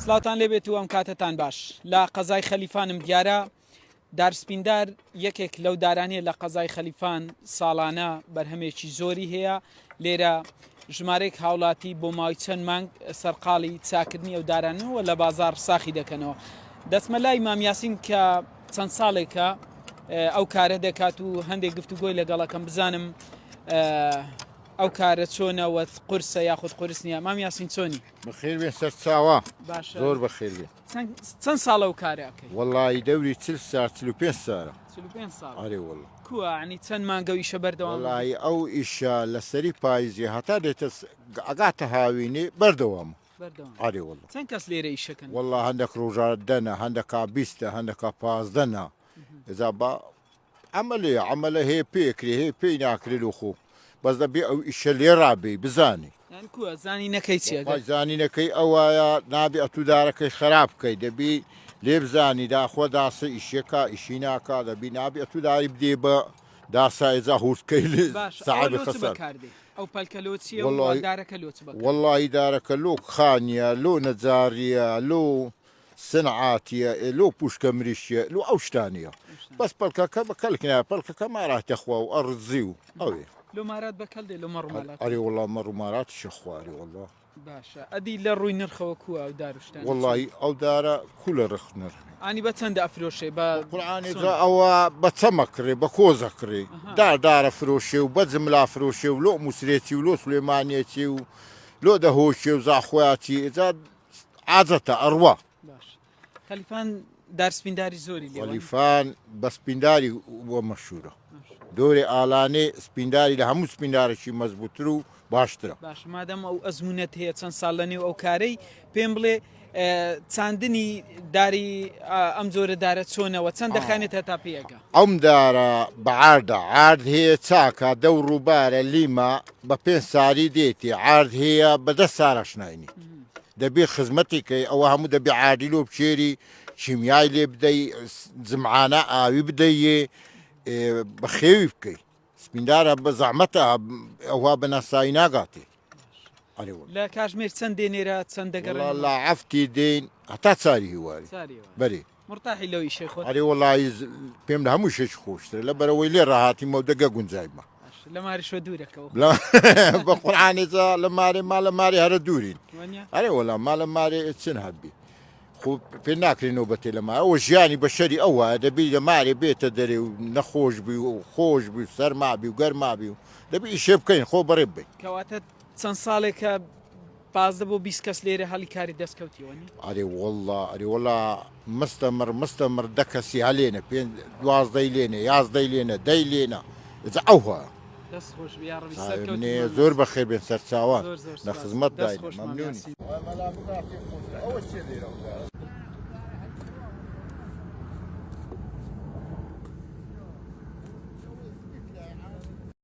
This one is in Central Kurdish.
سلااوان لێبێت و ئەم کاتتان باش لە قەزای خەلیفانم دیارە دارسپیندار یەکێک لەو دارانیە لە قەزای خەلیفان ساڵانە بەرهەمێکی زۆری هەیە لێرە ژمارەیەک هاوڵاتی بۆ ماوەی چەند مانگ سەرقاڵی چاکردنی ئەو دارانەوە لە بازار ساخی دەکەنەوە دەچمە لای مام یاسین کە چەند ساڵێکە ئەو کارە دەکات و هەندێک گفتوگۆی لەگەڵەکەم بزانم ئەو کارە چۆنەوە قورسە یاخود قورس نییە مام یاسین چۆنی بەخێر بێ سەر چاوە باشە زۆر بەخێر بێ چەند ساڵە و کارەکەی وەڵی دەوری 40 ساعت 45 ساڵە 45 ساڵ ئەرێ وەڵ کووە عنی چەند مانگە و ئیشە بەردەوام وەڵی ئەو ئیشە لەسەری پاییزی هەتا دێتە ئەگاتە هاوینێ بەردەوام ئەرێ وەڵ چەند کەس لێرە ئیشەکەن وەڵا هەندێک ڕۆژار دەنە هەندێکا بیستە هەندێکا پازدەنا ئێزا بە عملە هەیە پێکرێ هەیە پێی ناکرێت و خۆ بەس دەبێ ئەو ئیشە لێرابێ بزانی کووە زانی نەکەی چیە زانینەکەی ئەوایە نابێ ئەتودارەکەی خراپ بکەیت دەبی لێ بزانی داخۆ داسە ئیشەکە ئیشی ناکا دەبی نابێ ئەتوداری بدێ بە داسا ئێزا هورتکەی سەعابی خەسەر ئەو پەلکەلۆچیە وەڵی دارەکە لۆ خانیە لۆ نەجاریە لۆ سنعاتیە لۆ پوشکە مریشیە لۆ ئەو شتانیە بەس پەلکەکە بە کەلکنە پەلکەکە ماڕاتەخوا و ئەڕزی و ئەوێ لۆمارات بەکەل دێ لە مەڕمالات ئەرێ وەڵا مەڕوومارات شەخواری وەڵا باشە ئەدی لە ڕووی نرخەوە کووە ئەو داروشتان وەڵی ئەو دارە کو لە ڕخنەر ئانی بە چەندە ئەفرۆشێ بە قورعانێجا ئەوە بە چەمەکڕێ بە کۆزەکڕێ دارە فرۆشێ و بە جملا فرۆشێ و لۆ مووسێتی و لۆ سلێمانێتی و لۆ دەهۆشێ و زاخۆیاتی ئێجا ئاجەتە ئەڕوا خەلیفان دارسپینداری زۆری خەلیفان بە سپینداری وە مەشهورە دۆرێ ئالانێ سپینداری لە هەموو سپیندارێکی مەزبووتر و باشترە باش مادەم ئەو ئەزمونەت هەیە چەند ساڵ لە نێو ئەو کارەی پێم بڵێ چاندنی داری ئەم جۆرە دارە چۆنەوە چەند دەخانێت هەتا پێەکە ئەم دارە بە عاردە عارد هەیە چاکە دە و ڕووبارە لیمە بە 5 ساری دێتی عارد هەیە بە 10 سارەش ناینی دەبێ خزمەتێکەکەی ئەوە هەموو دەبێ عادی لۆ بچێری چیمیای لێ بدەی جمعانە ئاوی بدەیێ بە خێوی بکەیت سپیندارە بە زەحمەتە ئەوها بە ناسایی ناگاتێ لە کاژمێر چەند دێنێرە چەند دەگەڕێت لە عەفتی دێن هەتا چاری هیواری بەرێ مرتاحی لەو ئیشەی خۆت ئەرێ وەڵی پێم لە هەموو شێش خۆشترە لە بەرەوەی لێ ڕاهاتیمە و دەگە گونجایمە لە ماریشوە دوورەکەەوە بە قورعانێجا لە مارێ ما لە ماری هەرە دوورین ئەرێ وەڵا ما لە مارێ چن هەبی خوب پێ ناکرێنەوە بەتێ لە مارە ئەوە ژیانی بەشەری ئەوە دەبی لە مارێ بێتە دەرێ و نەخۆش بی و خۆش بی و سەرمابی و گەرمابی و دەبی ئیشێ بکەین خۆ بەڕێ بێ کەواتە چەند ساڵێکە پازدە بۆ 20 کەس لێرە هەڵی کاری دەستکەوتیوەنی ئەرێ وەڵا مستەمر 10 کەسی هەلێنە 12 لێنە 11 لێنە 10 لێنە ئەوها زۆر بەخێر بێن سەرچاوان لە خزمەت داین مەمنونی